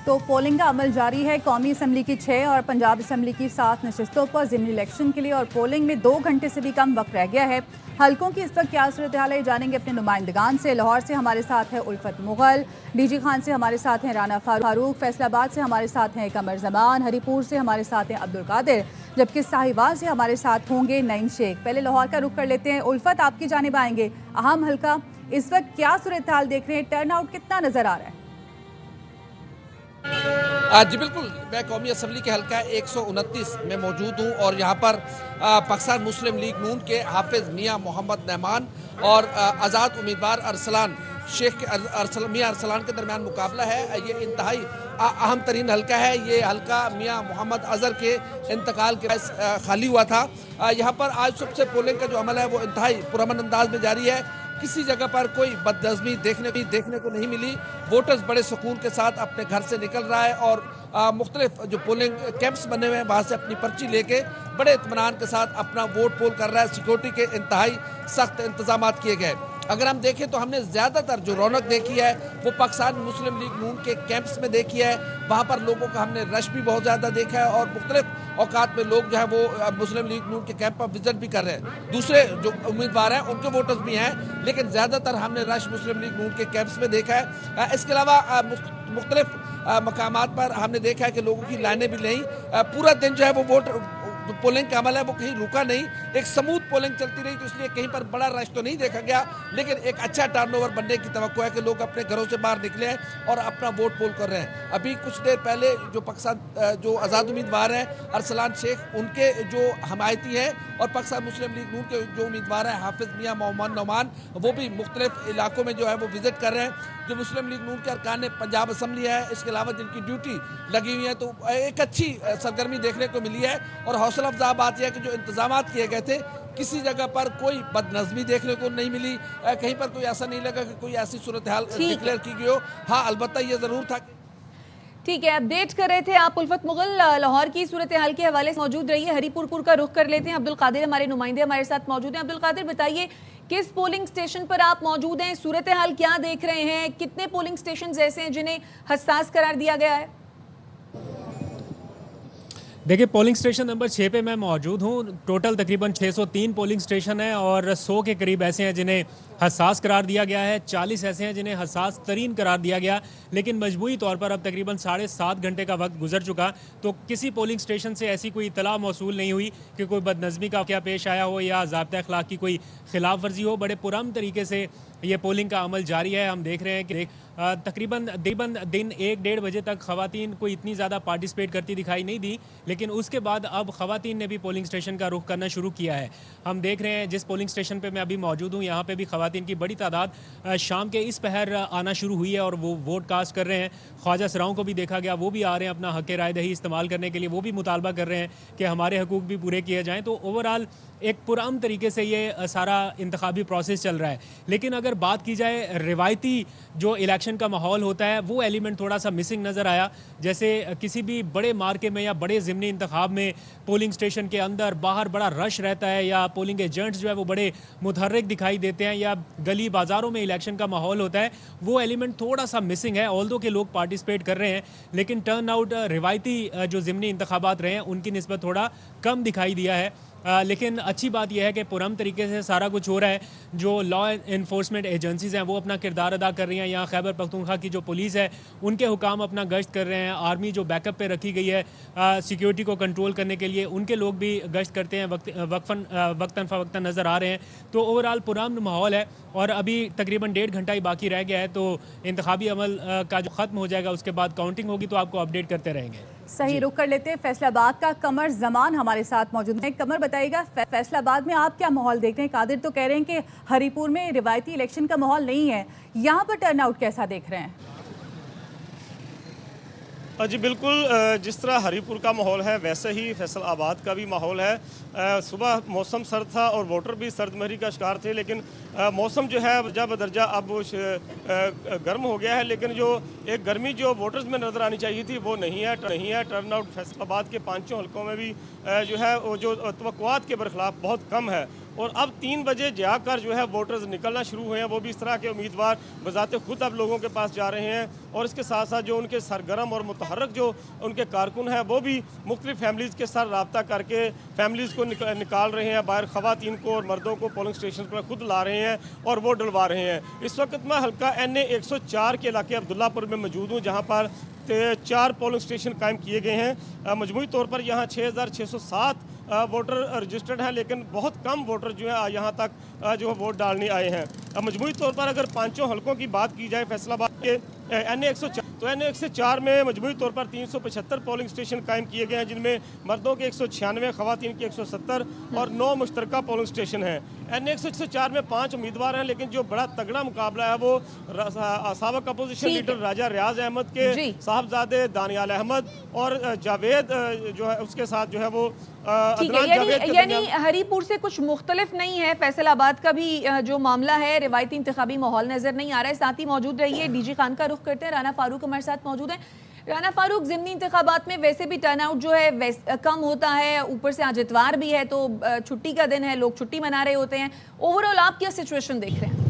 तो पोलिंग का अमल जारी है। कौमी असम्बली की 6 और पंजाब असम्बली की 7 नशिस्तों पर ज़िमनी इलेक्शन के लिए और पोलिंग में 2 घंटे से भी कम वक्त रह गया है। हलकों की इस वक्त क्या सूरत हाल है जानेंगे अपने नुमाइंदगान से। लाहौर से हमारे साथ है उल्फत मुगल, डीजी खान से हमारे साथ हैं राना फारूक, फैसलाबाद से हमारे साथ हैं कमर जमान, हरीपुर से हमारे साथ हैं अब्दुल कादिर, जबकि साहिवाल से हमारे साथ होंगे नईम शेख। पहले लाहौर का रुख कर लेते हैं। उल्फत, आपकी जानिब आएंगे। अहम हल्का इस वक्त क्या सूरत हाल देख रहे हैं, टर्न आउट कितना नजर आ रहा है? जी बिल्कुल, मैं कौमी असम्बली के हल्का 129 में मौजूद हूँ और यहाँ पर पाकिस्तान मुस्लिम लीग नून के हाफिज मियाँ मोहम्मद नहमान और आज़ाद उम्मीदवार अरसलान शेख के मियाँ अरसलान के दरमियान मुकाबला है। ये इंतहाई अहम तरीन हल्का है। ये हल्का मियाँ मोहम्मद अजहर के इंतकाल के बाद खाली हुआ था। यहाँ पर आज सबसे पोलिंग का जो अमल है वो इंतहाई पुरअमन अंदाज में जारी है। किसी जगह पर कोई बदनज़मी देखने को नहीं मिली। वोटर्स बड़े सुकून के साथ अपने घर से निकल रहा है और मुख्तलिफ जो पोलिंग कैंप्स बने हुए हैं वहाँ से अपनी पर्ची लेके बड़े इत्मीनान के साथ अपना वोट पोल कर रहा है। सिक्योरिटी के इंतहाई सख्त इंतजाम किए गए। अगर हम देखें तो हमने ज़्यादातर जो रौनक देखी है वो पाकिस्तान मुस्लिम लीग नून के कैंप्स में देखी है। वहाँ पर लोगों का हमने रश भी बहुत ज़्यादा देखा है और मुख्तलिफ औकात में लोग जो है वो मुस्लिम लीग नून के कैंप पर विजिट भी कर रहे हैं। दूसरे जो उम्मीदवार हैं उनके वोटर्स भी हैं, लेकिन ज़्यादातर हमने रश मुस्लिम लीग नून के कैंप्स में देखा है। इसके अलावा मुख्तलिफ मकामात पर हमने देखा है कि लोगों की लाइनें भी नहीं। पूरा दिन जो है वो वोट पोलिंग का अमल है वो कहीं रुका नहीं, एक स्मूथ पोलिंग चलती रही। तो इसलिए कहीं पर बड़ा रश तो नहीं देखा गया, लेकिन एक अच्छा टर्नओवर बनने की तवक्को है कि लोग अपने घरों से बाहर निकले हैं और अपना वोट पोल कर रहे हैं। अभी कुछ देर पहले जो पाकिस्तान जो आज़ाद उम्मीदवार हैं अरसलान शेख, उनके जो हमायती हैं और पाकिस्तान मुस्लिम लीग नून के जो उम्मीदवार हैं हाफिज मियाँ मोहम्मद नौमान, वो भी मुख्तलिफ इलाकों में जो है वो विजिट कर रहे हैं। जो मुस्लिम लीग नून के अरकान पंजाब असम्बली है, इसके अलावा जिनकी ड्यूटी लगी हुई है, तो एक अच्छी सरगर्मी देखने को मिली है। और हौसला अफजा बात यह है कि जो इंतजाम किए गए थे किसी जगह पर कोई बदनज़मी देखने को नहीं मिली। कहीं पर कोई ऐसा नहीं लगा कि कोई ऐसी सूरत हाल डिक्लेयर की गई हो। हाँ, अलबत्ता ये ज़रूर था। ठीक है, अपडेट कर रहे थे आप उल्फत मुगल। लाहौर की सूरत हाल के हवाले से मौजूद रही है। हरीपुर का रुख कर लेते हैं। अब्दुल कादिर हमारे नुमाइंदे हमारे साथ मौजूद हैं। अब्दुल कादिर, बताइए किस पोलिंग स्टेशन पर आप मौजूद हैं, सूरत हाल क्या देख रहे हैं, कितने पोलिंग स्टेशन ऐसे हैं जिन्हें हसास करार दिया गया है? देखिए, पोलिंग स्टेशन नंबर 6 पे मैं मौजूद हूँ। टोटल तकरीबन 603 पोलिंग स्टेशन हैं और 100 के करीब ऐसे हैं जिन्हें हसास करार दिया गया है। 40 ऐसे हैं जिन्हें हसास तरीन करार दिया गया, लेकिन मजबूरी तौर पर अब तकरीबन 7.5 घंटे का वक्त गुजर चुका, तो किसी पोलिंग स्टेशन से ऐसी कोई इतला मौसूल नहीं हुई कि कोई बदनज़मी का क्या पेश आया हो या ज़ाब्ता अखलाक की कोई खिलाफ वर्जी हो। बड़े पुरअमन तरीके से ये पोलिंग का अमल जारी है। हम देख रहे हैं कि तकरीबन दिन 1-1.5 बजे तक ख़वातीन कोई इतनी ज़्यादा पार्टिसिपेट करती दिखाई नहीं दी, लेकिन उसके बाद अब ख़वातीन ने भी पोलिंग स्टेशन का रुख करना शुरू किया है। हम देख रहे हैं जिस पोलिंग स्टेशन पे मैं अभी मौजूद हूँ, यहाँ पे भी ख़वातीन की बड़ी तादाद शाम के इस पहर आना शुरू हुई है और वो वोट कास्ट कर रहे हैं। ख्वाजा सराओं को भी देखा गया, वो भी आ रहे हैं अपना हक़ राय दही इस्तेमाल करने के लिए। वो भी मुतालबा कर रहे हैं कि हमारे हकूक़ भी पूरे किए जाएँ। तो ओवरऑल एक पुरअमन तरीके से ये सारा इंतखाबी प्रोसेस चल रहा है। लेकिन अगर बात की जाए रिवायती जो इलेक्शन का माहौल होता है, वो एलिमेंट थोड़ा सा मिसिंग नज़र आया। जैसे किसी भी बड़े मार्के में या बड़े ज़िमनी इंतखाब में पोलिंग स्टेशन के अंदर बाहर बड़ा रश रहता है या पोलिंग एजेंट्स जो है वो बड़े मुतहर्रिक दिखाई देते हैं या गली बाज़ारों में इलेक्शन का माहौल होता है, वो एलिमेंट थोड़ा सा मिसिंग है। ऑल्दो के लोग पार्टिसिपेट कर रहे हैं, लेकिन टर्न आउट रिवायती जो ज़िमनी इंतखाबात रहे हैं उनकी निस्बत थोड़ा कम दिखाई दिया है। लेकिन अच्छी बात यह है कि पुरअमन तरीके से सारा कुछ हो रहा है। जो लॉ इन्फोर्समेंट एजेंसीज़ हैं वो अपना किरदार अदा कर रही हैं। यहाँ खैबर पख्तूनख्वा की जो पुलिस है उनके हुकाम अपना गश्त कर रहे हैं। आर्मी जो बैकअप पे रखी गई है सिक्योरिटी को कंट्रोल करने के लिए, उनके लोग भी गश्त करते हैं, वक्तन फ़वक्तन नज़र आ रहे हैं। तो ओवरऑल पुरअमन माहौल है और अभी तकरीबन 1.5 घंटा ही बाकी रह गया है। तो इंतखाबी अमल का जो ख़त्म हो जाएगा उसके बाद काउंटिंग होगी, तो आपको अपडेट करते रहेंगे। सही, रुक कर लेते हैं। फैसलाबाद का कमर जमान हमारे साथ मौजूद है। कमर, बताइएगा फैसलाबाद में आप क्या माहौल देख रहे हैं? कादिर तो कह रहे हैं कि हरीपुर में रिवायती इलेक्शन का माहौल नहीं है, यहाँ पर टर्नआउट कैसा देख रहे हैं? जी बिल्कुल, जिस तरह हरीपुर का माहौल है वैसे ही फैसलाबाद का भी माहौल है। सुबह मौसम सर्द था और वोटर भी सर्दमहरी का शिकार थे, लेकिन मौसम जो है जब दर्जा अब गर्म हो गया है, लेकिन जो एक गर्मी जो वोटर्स में नज़र आनी चाहिए थी वो नहीं है। टर्नआउट फैसलाबाद के 5 हल्कों में भी जो है वो जो तवक्कुआत के बरखिलाफ बहुत कम है। और अब 3 बजे जाकर जो है वोटर्स निकलना शुरू हुए हैं। वो भी इस तरह के उम्मीदवार बजाते खुद अब लोगों के पास जा रहे हैं और इसके साथ साथ जो उनके सरगर्म और मुतहर्रक जो उनके कारकुन हैं वो भी मुख्तलिफ फैमिलीज़ के साथ रब्ता करके फैमिलीज़ को निकाल रहे हैं बाहर, ख़वातीन को और मर्दों को पोलिंग स्टेशन पर खुद ला रहे हैं और वोट डलवा रहे हैं। इस वक्त मैं हल्का NA 104 के इलाके अब्दुल्लापुर में मौजूद हूँ, जहाँ पर 4 पोलिंग स्टेशन कायम किए गए हैं। मजमूई तौर पर यहाँ 6607 वोटर रजिस्टर्ड हैं, लेकिन बहुत कम वोटर जो है यहाँ तक जो वोट डालने आए हैं। मजमूई तौर पर अगर 5 हल्कों की बात की जाए फैसलाबाद के NA 104, तो NA 104 में मजमूई तौर पर 375 पोलिंग स्टेशन कायम किए गए हैं, जिनमें मर्दों के 196, खवातीन के 170 और 9 मुश्तरका पोलिंग स्टेशन हैं। NA 104 में 5 उम्मीदवार हैं, लेकिन जो बड़ा तगड़ा मुकाबला है वो साबिक अपोजिशन लीडर राजा रियाज अहमद के साहबजादे दानियाल अहमद और जावेद जो है उसके साथ जो है वो ठीक है। यानी हरीपुर से कुछ मुख्तलिफ नहीं है, फैसलाबाद का भी जो मामला है रिवायती इंतखाबी माहौल नजर नहीं आ रहा है। साथ ही मौजूद रहिए DG खान का रुख करते हैं, राना फारूक हमारे साथ मौजूद हैं। राना फारूक, ज़िमनी इंतखाबात में वैसे भी टर्नआउट जो है कम होता है, ऊपर से आज इतवार भी है तो छुट्टी का दिन है, लोग छुट्टी मना रहे होते हैं। ओवरऑल आप क्या सिचुएशन देख रहे हैं?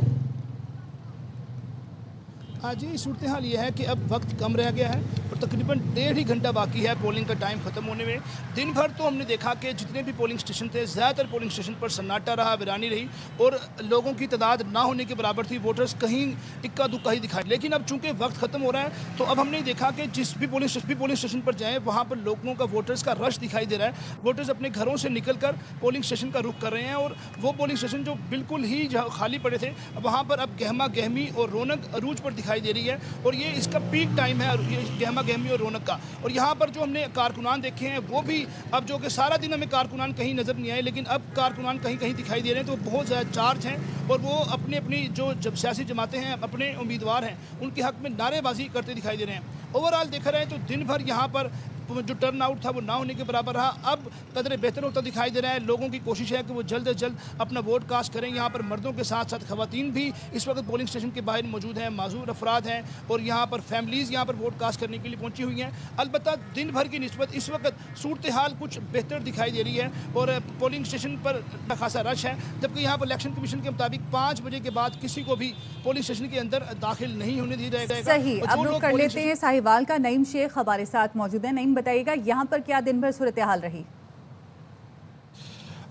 आज ये सूरत हाल ये है कि अब वक्त कम रह गया है और तकरीबन 1.5 ही घंटा बाकी है पोलिंग का टाइम ख़त्म होने में। दिन भर तो हमने देखा कि जितने भी पोलिंग स्टेशन थे, ज़्यादातर पोलिंग स्टेशन पर सन्नाटा रहा, वीरानी रही और लोगों की तादाद ना होने के बराबर थी। वोटर्स कहीं इक्का दुक्का ही दिखाई। लेकिन अब चूंकि वक्त ख़त्म हो रहा है तो अब हमने देखा कि जिस भी पोलिंग स्टेशन पर जाएँ वहाँ पर लोगों का, वोटर्स का रश दिखाई दे रहा है। वोटर्स अपने घरों से निकल कर पोलिंग स्टेशन का रुख कर रहे हैं और वो पोलिंग स्टेशन जो बिल्कुल ही खाली पड़े थे वहाँ पर अब गहमा गहमी और रौनक अरूज पर दिखाई दे रही है और ये इसका पीक टाइम है ये गहमा गहमी और रौनक का। और यहाँ पर जो हमने कारकुनान देखे हैं वो भी अब जो कि सारा दिन हमें कारकुनान कहीं नज़र नहीं आए, लेकिन अब कारकुनान कहीं कहीं दिखाई दे रहे हैं तो बहुत ज़्यादा चार्ज हैं और वो अपनी अपनी जो जब सियासी जमातें हैं, अपने उम्मीदवार हैं, उनके हक़ में नारेबाजी करते दिखाई दे रहे हैं। ओवरऑल देखा रहे तो दिन भर यहाँ पर जो टर्न आउट था वो ना होने के बराबर रहा। अब कदर बेहतर होता दिखाई दे रहा है। लोगों की कोशिश है कि वो जल्द से जल्द अपना वोट कास्ट करें। यहाँ पर मर्दों के साथ साथ खवातीन भी इस वक्त पोलिंग स्टेशन के बाहर मौजूद हैं, माजूर अफराद हैं और यहाँ पर फैमिलीज़ यहाँ पर वोट कास्ट करने के लिए पहुँची हुई हैं। अलबत्ता दिन भर की निस्बत इस वक्त सूरत हाल कुछ बेहतर दिखाई दे रही है और पोलिंग स्टेशन पर खासा रश है, जबकि यहाँ पर इलेक्शन कमीशन के मुताबिक 5 बजे के बाद किसी को भी पोलिंग स्टेशन के अंदर दाखिल नहीं होने दिया जाएगा। सही, अब रुक कर लेते हैं साहिवाल का। नईम शेख हमारे साथ मौजूद है। नईम, बताइएगा यहाँ पर क्या दिन भर सूरत हाल रही?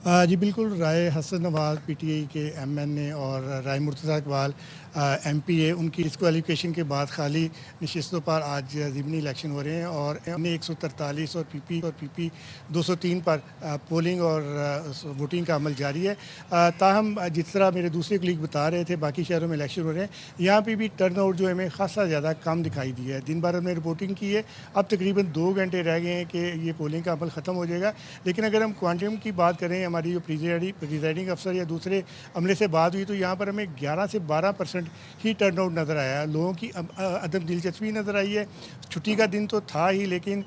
जी बिल्कुल, राय हसन नवाज PTI के MNA और राय मुर्तज़ा इकबाल MPA उनकी डिस्क्वालिफिकेशन के बाद खाली नशिस्तों पर आज ज़िमनी इलेक्शन हो रहे हैं और NA 143 और PP 203 पर पोलिंग और वोटिंग का अमल जारी है। ताहम जिस तरह मेरे दूसरे कलीग बता रहे थे बाकी शहरों में इलेक्शन हो रहे हैं, यहाँ पे भी टर्नआउट जो है हमें खासा ज़्यादा कम दिखाई दिया है। दिन भर हमने रिपोर्टिंग की है, अब तकरीबन 2 घंटे रह गए हैं कि ये पोलिंग का अमल ख़त्म हो जाएगा। लेकिन अगर हम क्वांटम की बात करें, हमारी जो प्रिजाइडिंग अफसर या दूसरे अमले से बात हुई तो यहाँ पर हमें 11 से 12% ही टर्नआउट नज़र आया। लोगों की अदम दिलचस्पी नज़र आई है। छुट्टी का दिन तो था ही, लेकिन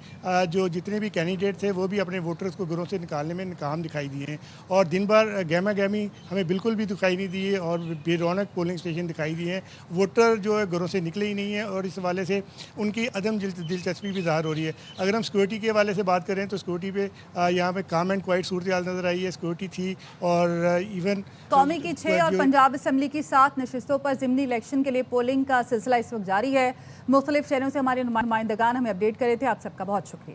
जो जितने भी कैंडिडेट थे वो भी अपने वोटर्स को घरों से निकालने में नाकाम दिखाई दिए हैं और दिन भर गहमा गहमी हमें बिल्कुल भी दिखाई नहीं दी है और बेरौनक पोलिंग स्टेशन दिखाई दिए हैं। वोटर जो है घरों से निकले ही नहीं है और इस हवाले से उनकी अदम दिलचस्पी भी ज़ाहिर हो रही है। अगर हम सिक्योरिटी के हवाले से बात करें तो सिक्योरिटी पे यहाँ पे काम एंड क्वाइट सूरत हाल नज़र आई है। सिक्योरिटी थी और इवन कौमी की 6 और पंजाब असम्बली की 7 नशिस्तों पर ज़िमनी इलेक्शन के लिए पोलिंग का सिलसिला इस वक्त जारी है। मुख्तलिफ शहरों से हमारे नुमाइंदगान हमें अपडेट कर रहे थे। आप सबका बहुत शुक्रिया।